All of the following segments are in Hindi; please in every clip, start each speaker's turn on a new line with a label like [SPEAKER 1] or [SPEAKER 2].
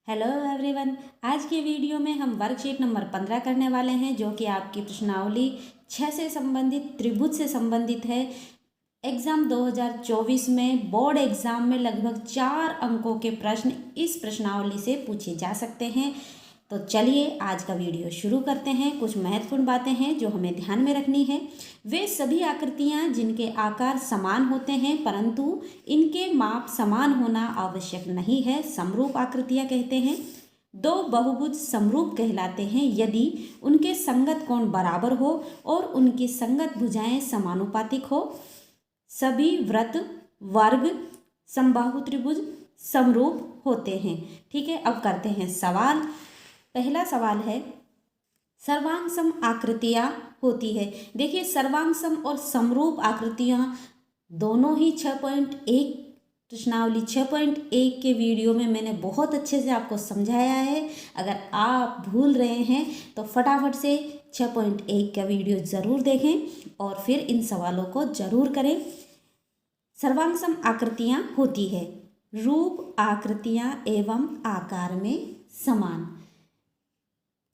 [SPEAKER 1] Hello everyone. आज की वीडियो में हम वर्कशीट नंबर 15 करने वाले हैं, जो कि आपकी प्रश्नावली 6 से संबंधित त्रिभुज से संबंधित है। एग्ज़ाम 2024 में बोर्ड एग्ज़ाम में लगभग 4 अंकों के प्रश्न इस प्रश्नावली से पूछे जा सकते हैं। तो चलिए आज का वीडियो शुरू करते हैं। कुछ महत्वपूर्ण बातें हैं जो हमें ध्यान में रखनी है। वे सभी आकृतियां जिनके आकार समान होते हैं परंतु इनके माप समान होना आवश्यक नहीं है, समरूप आकृतियां कहते हैं। दो बहुभुज समरूप कहलाते हैं यदि उनके संगत कोण बराबर हो और उनकी संगत भुजाएं समानुपातिक हो। सभी वृत्त, वर्ग, समबाहु त्रिभुज समरूप होते हैं। ठीक है, अब करते हैं सवाल। पहला सवाल है, सर्वांग सम आकृतियां होती है। देखिए, सर्वांग सम और समरूप आकृतियां दोनों ही 6.1 प्रश्नावली 6.1 के वीडियो में मैंने बहुत अच्छे से आपको समझाया है। अगर आप भूल रहे हैं तो फटाफट से 6.1 का वीडियो ज़रूर देखें और फिर इन सवालों को ज़रूर करें। सर्वांग सम आकृतियां होती है, रूप आकृतियां एवं आकार में समान।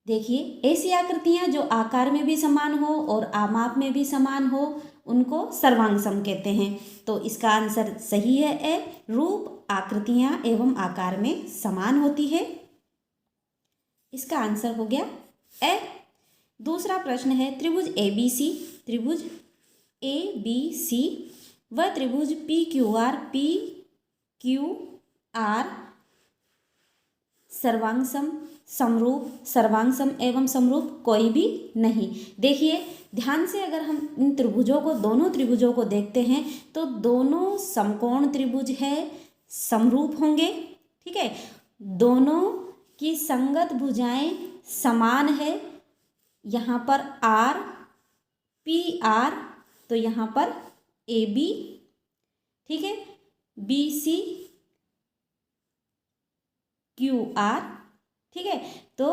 [SPEAKER 1] देखिए, ऐसी आकृतियां जो आकार में भी समान हो और आमाप में भी समान हो उनको सर्वांग सम कहते हैं। तो इसका आंसर सही है ए, रूप आकृतियां एवं आकार में समान होती है। इसका आंसर हो गया ए। दूसरा प्रश्न है, त्रिभुज ए बी सी व त्रिभुज पी क्यू आर सर्वांग सम, समरूप, सर्वांग सम एवं समरूप कोई भी नहीं। देखिए ध्यान से, अगर हम इन त्रिभुजों को, दोनों त्रिभुजों को देखते हैं तो दोनों समकोण त्रिभुज है, समरूप होंगे। ठीक है, दोनों की संगत भुजाएं समान है। यहाँ पर आर पी आर, तो यहाँ पर ए बी, ठीक है, बी सी क्यू आर। ठीक है, तो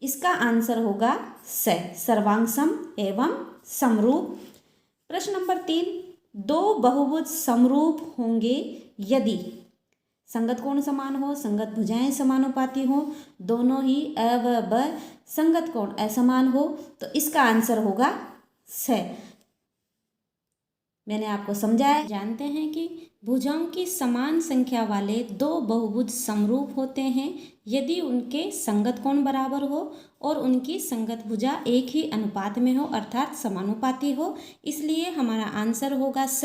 [SPEAKER 1] इसका आंसर होगा से, सर्वांग सम एवं समरूप। प्रश्न नंबर 3, दो बहुभुज समरूप होंगे यदि संगत कोण समान हो, संगत भुजाएं समानुपाती हो, दोनों ही अ व ब संगत कोण असमान हो। तो इसका आंसर होगा से। मैंने आपको समझाया। जानते हैं कि भुजाओं की समान संख्या वाले दो बहुभुज समरूप होते हैं यदि उनके संगत कोण बराबर हो और उनकी संगत भुजा एक ही अनुपात में हो, अर्थात समानुपाती हो। इसलिए हमारा आंसर होगा स।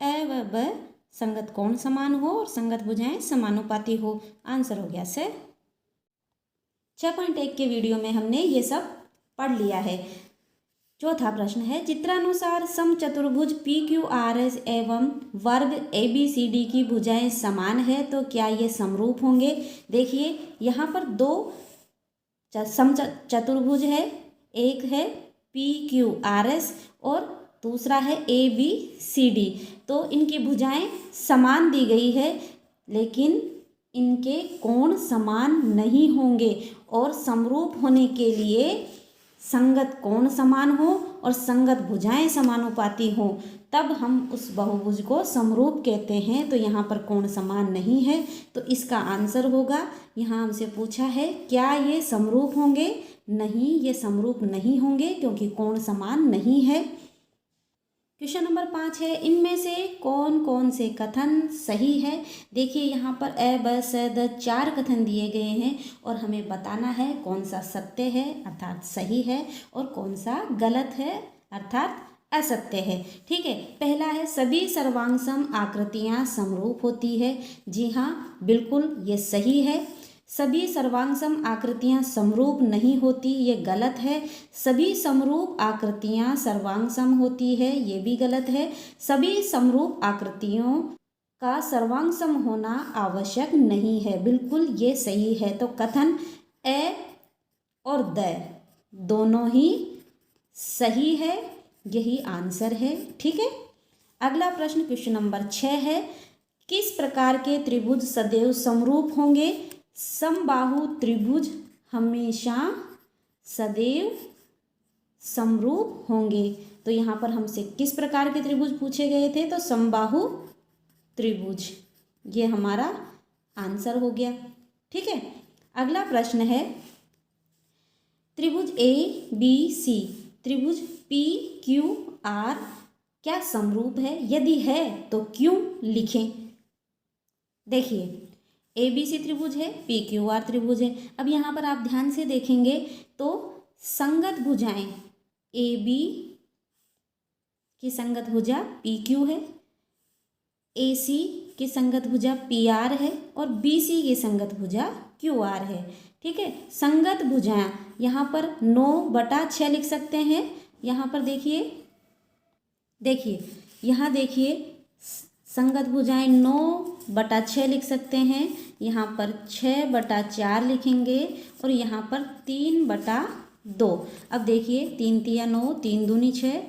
[SPEAKER 1] अ व ब संगत कोण समान हो और संगत भुजाएं समानुपाती हो। आंसर हो गया स। 6.1 के वीडियो में हमने ये सब पढ़ लिया है। चौथा प्रश्न है, चित्रानुसार समचतुर्भुज पी क्यू आर एस एवं वर्ग ए बी सी डी की भुजाएं समान है, तो क्या ये समरूप होंगे। देखिए यहाँ पर दो समचतुर्भुज है, एक है पी क्यू आर एस और दूसरा है ए बी सी डी। तो इनकी भुजाएं समान दी गई है लेकिन इनके कोण समान नहीं होंगे और समरूप होने के लिए संगत कोण समान हो और संगत भुजाएं समानुपाती हो, तब हम उस बहुभुज को समरूप कहते हैं। तो यहाँ पर कोण समान नहीं है, तो इसका आंसर होगा, यहाँ हमसे पूछा है क्या ये समरूप होंगे। नहीं, ये समरूप नहीं होंगे क्योंकि कोण समान नहीं है। क्वेश्चन नंबर 5 है, इनमें से कौन कौन से कथन सही है। देखिए यहाँ पर अ ब स द 4 कथन दिए गए हैं और हमें बताना है कौन सा सत्य है अर्थात सही है और कौन सा गलत है अर्थात असत्य है। ठीक है, पहला है, सभी सर्वांग सम आकृतियाँ समरूप होती है। जी हाँ, बिल्कुल ये सही है। सभी सर्वांग सम आकृतियाँ समरूप नहीं होती, ये गलत है। सभी समरूप आकृतियाँ सर्वांग सम होती है, ये भी गलत है। सभी समरूप आकृतियों का सर्वांग सम होना आवश्यक नहीं है, बिल्कुल ये सही है। तो कथन ए और द दोनों ही सही है, यही आंसर है। ठीक है, अगला प्रश्न क्वेश्चन नंबर 6 है, किस प्रकार के त्रिभुज सदैव समरूप होंगे। समबाहु त्रिभुज हमेशा सदैव समरूप होंगे। तो यहाँ पर हमसे किस प्रकार के त्रिभुज पूछे गए थे, तो समबाहु त्रिभुज, ये हमारा आंसर हो गया। ठीक है, अगला प्रश्न है त्रिभुज ABC, त्रिभुज PQR क्या समरूप है? यदि है तो क्यों लिखें? देखिए, ABC त्रिभुज है, PQR त्रिभुज है। अब यहाँ पर आप ध्यान से देखेंगे तो संगत भुजाएं AB की संगत भुजा PQ है, AC की संगत भुजा PR है और BC की संगत भुजा QR है। ठीक है, संगत भुजाएं यहाँ पर 9/6 लिख सकते हैं। यहाँ पर देखिए यहाँ देखिए संगत भुजाएं 9/6 लिख सकते हैं। यहाँ पर 6/4 लिखेंगे और यहाँ पर 3/2। अब देखिए 3 तिया 9, 3 दूनी 6,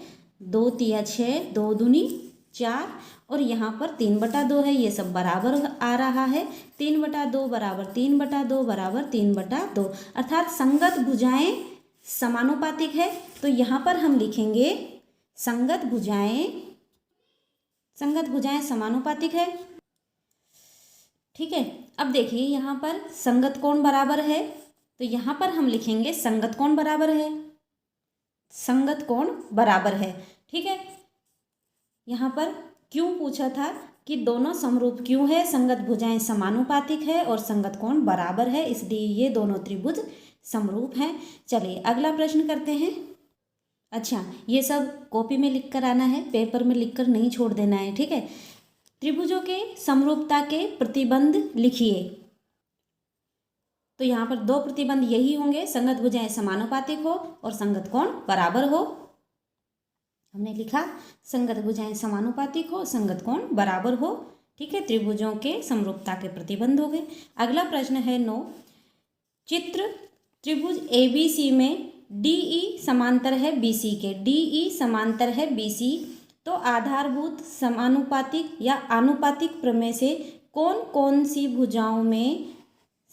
[SPEAKER 1] 2 तिया 6, 2 दूनी 4 और यहाँ पर 3/2 है। ये सब बराबर आ रहा है। 3/2 बराबर 3/2 बराबर 3/2, अर्थात संगत भुजाएं समानुपातिक है। तो यहाँ पर हम लिखेंगे संगत भुजाएं समानुपातिक है। ठीक है, अब देखिए यहाँ पर संगत कोण बराबर है, तो यहाँ पर हम लिखेंगे संगत कोण बराबर है, संगत कोण बराबर है। ठीक है, यहाँ पर क्यों पूछा था कि दोनों समरूप क्यों है? संगत भुजाएं समानुपातिक है और संगत कोण बराबर है, इसलिए ये दोनों त्रिभुज समरूप हैं। चलिए अगला प्रश्न करते हैं। अच्छा, ये सब कॉपी में लिख कर आना है, पेपर में लिख कर नहीं छोड़ देना है। ठीक है, त्रिभुजों के समरूपता के प्रतिबंध लिखिए। तो यहाँ पर 2 प्रतिबंध यही होंगे, संगत भुजाएं समानुपातिक हो और संगत कोण बराबर हो। हमने लिखा संगत भुजाएं समानुपातिक हो, संगत कोण बराबर हो। ठीक है, त्रिभुजों के समरूपता के प्रतिबंध हो गए। अगला प्रश्न है 9, चित्र त्रिभुज ABC में DE समांतर है BC के, DE समांतर है BC, तो आधारभूत समानुपातिक या आनुपातिक प्रमेय से कौन कौन सी भुजाओं में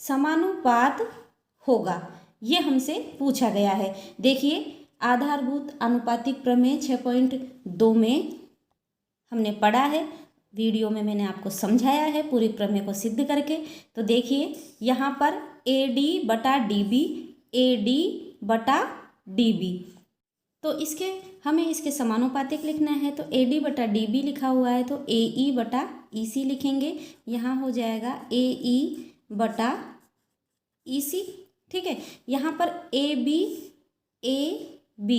[SPEAKER 1] समानुपात होगा? ये हमसे पूछा गया है। देखिए, आधारभूत आनुपातिक प्रमेय 6.2 में हमने पढ़ा है, वीडियो में मैंने आपको समझाया है पूरी प्रमेय को सिद्ध करके। तो देखिए यहाँ पर AD/DB, AD/DB, तो हमें इसके समानुपातिक लिखना है। तो AD/DB लिखा हुआ है तो AE/EC लिखेंगे। यहाँ हो जाएगा AE/EC। ठीक है, यहाँ पर AB/DB,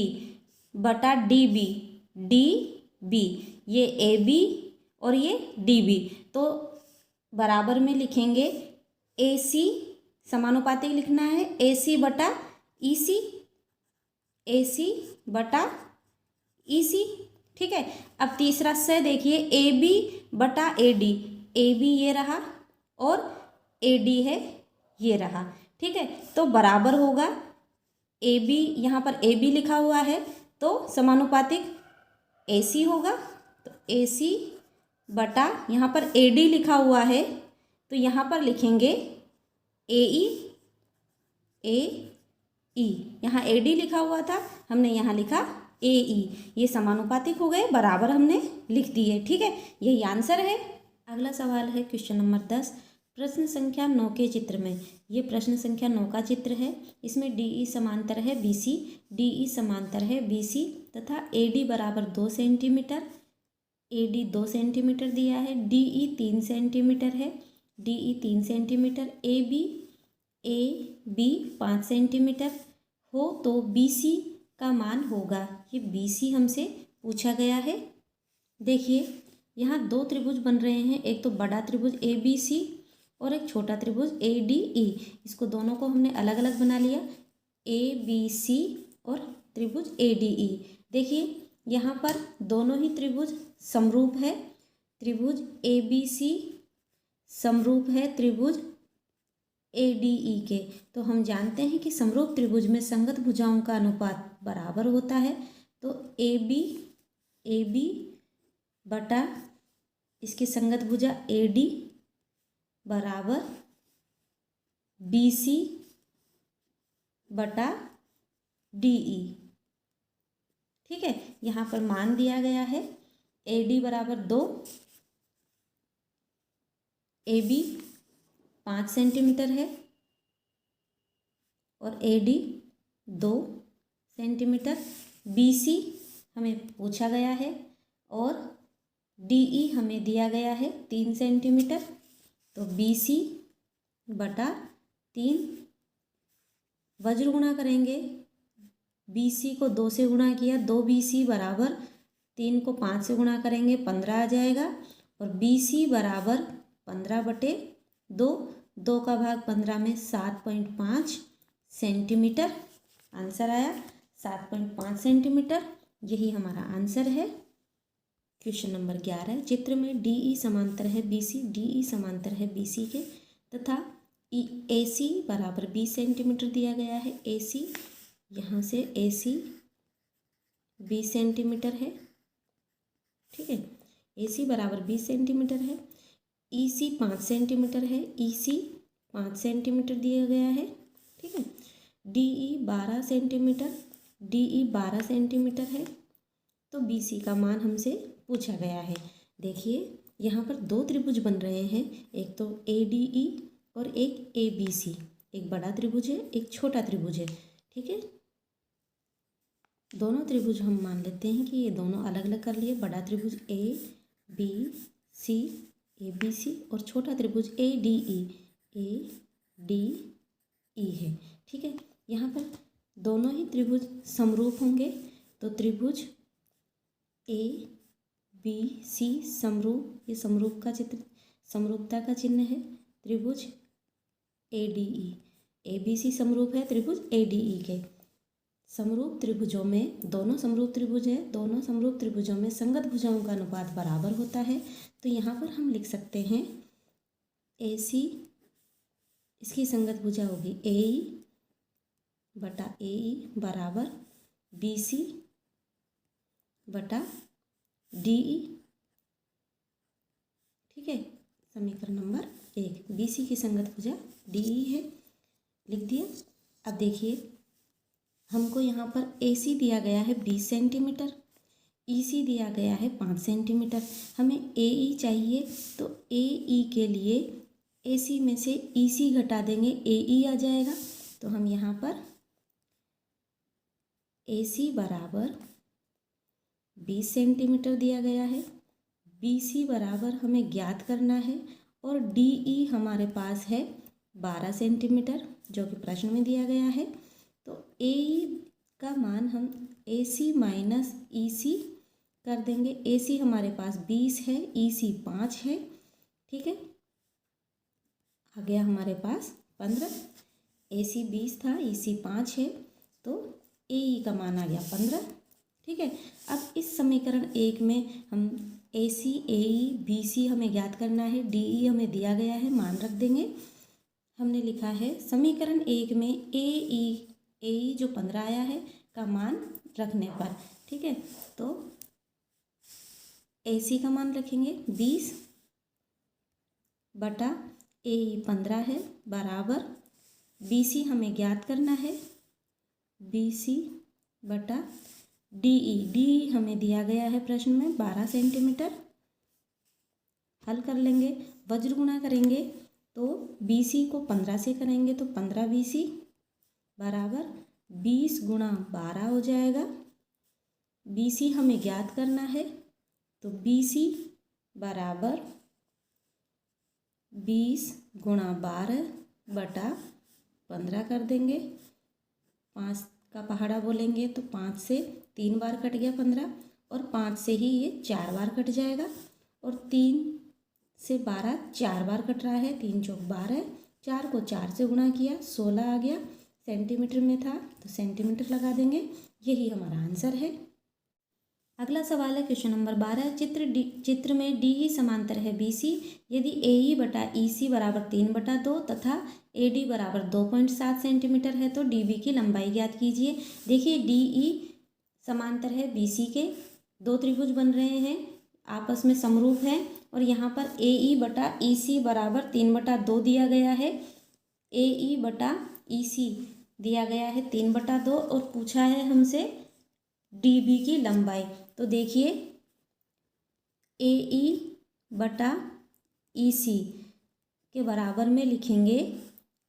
[SPEAKER 1] DB, ये AB और ये DB, तो बराबर में लिखेंगे AC, समानुपातिक लिखना है AC/EC, AC/EC। ठीक है, अब तीसरा से देखिए AB/AD, AB ये रहा और AD है ये रहा। ठीक है, तो बराबर होगा AB, यहाँ पर AB लिखा हुआ है तो समानुपातिक AC होगा, तो AC बटा यहाँ पर AD लिखा हुआ है तो यहाँ पर लिखेंगे AE, यहाँ AD लिखा हुआ था, हमने यहाँ लिखा AE, ये समानुपातिक हो गए, बराबर हमने लिख दिए। ठीक है, यही आंसर है। अगला सवाल है क्वेश्चन नंबर 10, प्रश्न संख्या 9 के चित्र में। ये प्रश्न संख्या 9 का चित्र है। इसमें DE समांतर है BC, DE समांतर है BC तथा AD बराबर 2 सेंटीमीटर, AD 2 सेंटीमीटर दिया है, DE 3 सेंटीमीटर है, DE 3 सेंटीमीटर, AB 5 सेंटीमीटर हो तो BC का मान होगा। ये BC हमसे पूछा गया है। देखिए यहाँ 2 त्रिभुज बन रहे हैं, एक तो बड़ा त्रिभुज ABC और एक छोटा त्रिभुज ADE। इसको दोनों को हमने अलग अलग बना लिया, ABC और त्रिभुज ADE। देखिए यहाँ पर दोनों ही त्रिभुज समरूप है, त्रिभुज ABC समरूप है त्रिभुज ADE के। तो हम जानते हैं कि समरूप त्रिभुज में संगत भुजाओं का अनुपात बराबर होता है। तो AB बटा इसकी संगत भुजा AD बराबर BC बटा DE। ठीक है, यहाँ पर मान दिया गया है AD बराबर 2, AB 5 सेंटीमीटर है और AD 2 सेंटीमीटर। BC हमें पूछा गया है और DE हमें दिया गया है 3 सेंटीमीटर। तो BC बटा 3, वज्र गुणा करेंगे। BC को 2 से गुणा किया, 2BC बराबर 3 को 5 से गुणा करेंगे 15 आ जाएगा। और BC बराबर 15/2, 2 का भाग 15 में 7.5 सेंटीमीटर आंसर आया। 7.5 सेंटीमीटर, यही हमारा आंसर है। क्वेश्चन नंबर 11, चित्र में DE समांतर है BC, DE समांतर है BC के तथा AC बराबर 20 सेंटीमीटर दिया गया है। AC यहाँ से AC 20 सेंटीमीटर है, ठीक है। AC बराबर 20 सेंटीमीटर है। EC 5 सेंटीमीटर है, EC 5 सेंटीमीटर दिया गया है, ठीक है। DE 12 सेंटीमीटर, DE 12 सेंटीमीटर है। तो BC का मान हमसे पूछा गया है। देखिए यहाँ पर 2 त्रिभुज बन रहे हैं, एक तो ADE और एक ABC। एक बड़ा त्रिभुज है, एक छोटा त्रिभुज है, ठीक है। दोनों त्रिभुज हम मान लेते हैं कि ये दोनों अलग अलग कर लिए। बड़ा त्रिभुज ABC ABC और छोटा त्रिभुज ADE है, ठीक है। यहाँ पर दोनों ही त्रिभुज समरूप होंगे, तो त्रिभुज ABC समरूप, ये समरूप का चित्र, समरूपता का चिन्ह है। त्रिभुज ADE, ABC समरूप है त्रिभुज ADE के। समरूप त्रिभुजों में, दोनों समरूप त्रिभुज हैं, दोनों समरूप त्रिभुजों में संगत भुजाओं का अनुपात बराबर होता है। तो यहाँ पर हम लिख सकते हैं AC, इसकी संगत भुजा होगी AE बटा AE बराबर BC बटा DE, ठीक है। समीकरण नंबर 1, BC की संगत भुजा DE है, लिख दिया। अब देखिए हमको यहाँ पर AC दिया गया है 20 सेंटीमीटर, EC दिया गया है 5 सेंटीमीटर। हमें AE चाहिए, तो AE के लिए AC में से EC घटा देंगे, AE आ जाएगा। तो हम यहाँ पर AC बराबर 20 सेंटीमीटर दिया गया है, BC बराबर हमें ज्ञात करना है और DE हमारे पास है 12 सेंटीमीटर जो कि प्रश्न में दिया गया है। तो AE का मान हम AC माइनस EC कर देंगे। AC हमारे पास 20 है, EC 5 है, ठीक है। आ गया हमारे पास 15। AC 20 था, EC 5 है, तो AE का मान आ गया 15, ठीक है। अब इस समीकरण 1 में हम AC AE BC हमें ज्ञात करना है, DE हमें दिया गया है, मान रख देंगे। हमने लिखा है समीकरण 1 में AE जो 15 आया है का मान रखने पर, ठीक है। तो AC का मान रखेंगे 20 बटा AE 15 है बराबर BC हमें ज्ञात करना है, BC बटा DE हमें दिया गया है प्रश्न में 12 सेंटीमीटर। हल कर लेंगे, वज्र गुणा करेंगे तो BC को 15 से करेंगे तो 15 BC बराबर 20 गुणा 12 हो जाएगा। BC हमें ज्ञात करना है, तो BC बराबर 20 गुणा 12 बटा 15 कर देंगे। 5 का पहाड़ा बोलेंगे तो 5 से 3 बार कट गया 15, और 5 से ही ये 4 बार कट जाएगा, और 3 से 12 4 बार कट रहा है, 3 चौक 12, 4 को 4 से गुणा किया 16 आ गया। सेंटीमीटर में था तो सेंटीमीटर लगा देंगे, यही हमारा आंसर है। अगला सवाल है क्वेश्चन नंबर 12, चित्र में DE समांतर है BC, यदि AE बटा EC बराबर 3/2 तथा AD बराबर 2.7 सेंटीमीटर है तो DB की लंबाई ज्ञात कीजिए। देखिए DE समांतर है BC के, 2 त्रिभुज बन रहे हैं, आपस में समरूप हैं, और यहाँ पर AE बटा EC बराबर 3/2 दिया गया है। AE बटा EC दिया गया है 3/2 और पूछा है हमसे DB की लंबाई। तो देखिए AE बटा EC के बराबर में लिखेंगे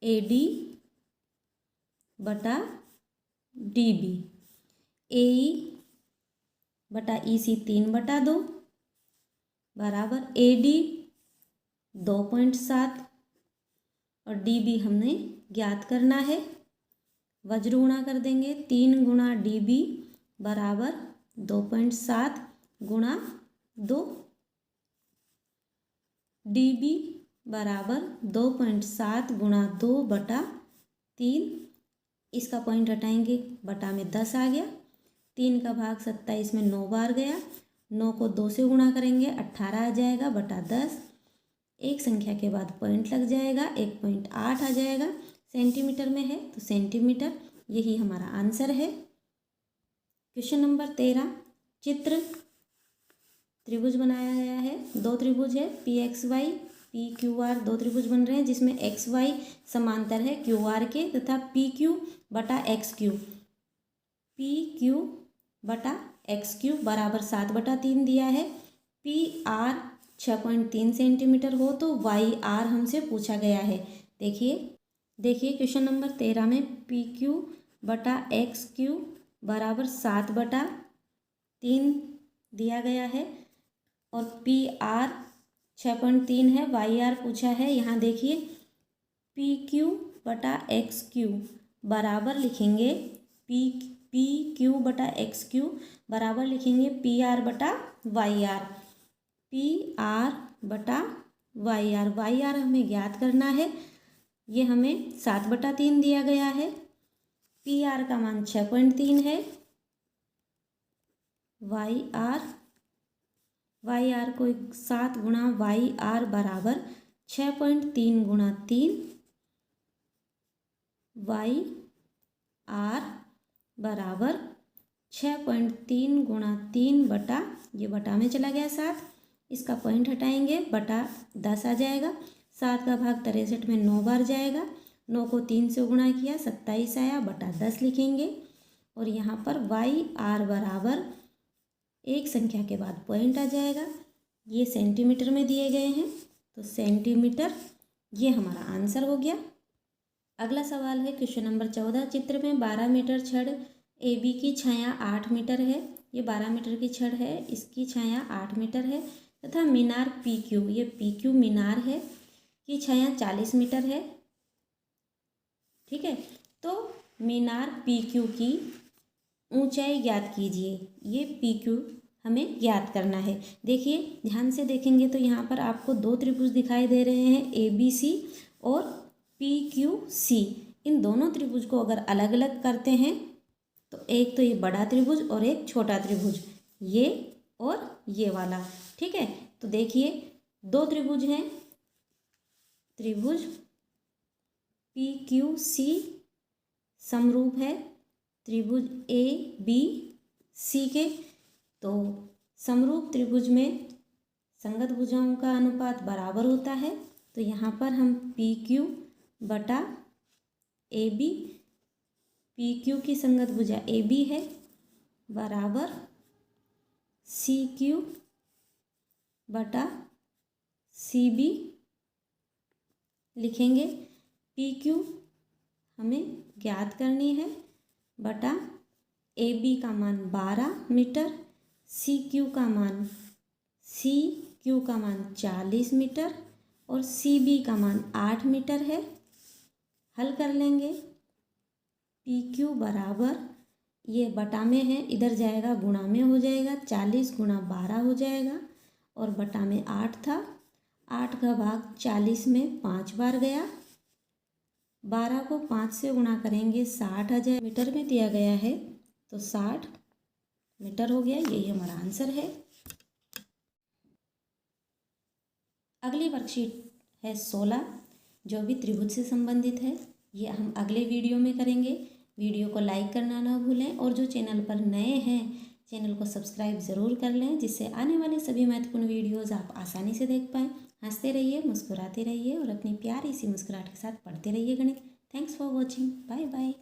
[SPEAKER 1] AD बटा DB। AE बटा EC 3/2 बराबर AD 2.7 और DB हमने ज्ञात करना है। वज्र गुणा कर देंगे, 3 गुणा DB बराबर 2.7 गुणा 2। DB बराबर 2.7 गुणा 2/3। इसका पॉइंट हटाएंगे, बटा में 10 आ गया। 3 का भाग 27 में 9 बार गया। 9 को 2 से गुणा करेंगे 18 आ जाएगा बटा 10। एक संख्या के बाद पॉइंट लग जाएगा, 1.8 आ जाएगा। सेंटीमीटर में है तो सेंटीमीटर, यही हमारा आंसर है। क्वेश्चन नंबर 13, चित्र त्रिभुज बनाया गया है। 2 त्रिभुज है, PXY PQR 2 त्रिभुज बन रहे हैं जिसमें XY समांतर है QR के तथा PQ बटा XQ PQ बटा XQ बराबर 7/3 दिया है। PR 6.3 सेंटीमीटर हो तो YR हमसे पूछा गया है। देखिए क्वेश्चन नंबर 13 में PQ बटा XQ बराबर 7/3 दिया गया है और PR 6.3 है, YR पूछा है। यहाँ देखिए PQ बटा XQ बराबर लिखेंगे PQ बटा XQ बराबर लिखेंगे PR बटा YR। PR बटा YR, YR हमें ज्ञात करना है। ये हमें 7/3 दिया गया है। PR का मान 6.3 है। YR को 7 गुणा YR बराबर 6.3 गुणा 3। YR बराबर 6.3 गुणा 3 बटा, ये बटा में चला गया 7। इसका पॉइंट हटाएंगे, बटा 10 आ जाएगा। 7 का भाग 63 में 9 बार जाएगा। 9 को 3 से गुणा किया 27 आया बटा 10 लिखेंगे। और यहाँ पर YR बराबर एक संख्या के बाद पॉइंट आ जाएगा। ये सेंटीमीटर में दिए गए हैं तो सेंटीमीटर, ये हमारा आंसर हो गया। अगला सवाल है क्वेश्चन नंबर 14, चित्र में 12 मीटर छड़ AB की छाया 8 मीटर है। ये 12 मीटर की छड़ है, इसकी छाया 8 मीटर है तथा मीनार PQ, ये PQ मीनार है, की छाया 40 मीटर है। ठीक है, तो मीनार PQ की ऊंचाई ज्ञात कीजिए। ये PQ हमें ज्ञात करना है। देखिए ध्यान से देखेंगे तो यहाँ पर आपको 2 त्रिभुज दिखाई दे रहे हैं, ABC और PQC। इन दोनों त्रिभुज को अगर अलग अलग करते हैं तो एक तो ये बड़ा त्रिभुज और एक छोटा त्रिभुज, ये और ये वाला। ठीक है, तो देखिए 2 त्रिभुज हैं, त्रिभुज PQC समरूप है त्रिभुज ABC के। तो समरूप त्रिभुज में संगत भुजाओं का अनुपात बराबर होता है। तो यहाँ पर हम PQ बटा AB, PQ की संगत भुजा AB है, बराबर CQ बटा CB लिखेंगे। PQ हमें ज्ञात करनी है, बटा AB का मान 12 मीटर, CQ का मान 40 मीटर और CB का मान 8 मीटर है। हल कर लेंगे। PQ बराबर, ये बटा में है, इधर जाएगा गुणा में हो जाएगा, 40 गुणा 12 हो जाएगा और बटा में 8 था। 8 का भाग 40 में 5 बार गया। 12 को 5 से गुणा करेंगे 60 आ जाए, मीटर में दिया गया है तो 60 मीटर हो गया। यही हमारा आंसर है। अगली वर्कशीट है 16, जो भी त्रिभुज से संबंधित है। ये हम अगले वीडियो में करेंगे। वीडियो को लाइक करना ना भूलें और जो चैनल पर नए हैं चैनल को सब्सक्राइब ज़रूर कर लें, जिससे आने वाले सभी महत्वपूर्ण वीडियोज़ आप आसानी से देख पाएँ। हंसते रहिए, मुस्कुराते रहिए और अपनी प्यारी सी मुस्कुराहट के साथ पढ़ते रहिए गणित। Thanks for watching, bye bye.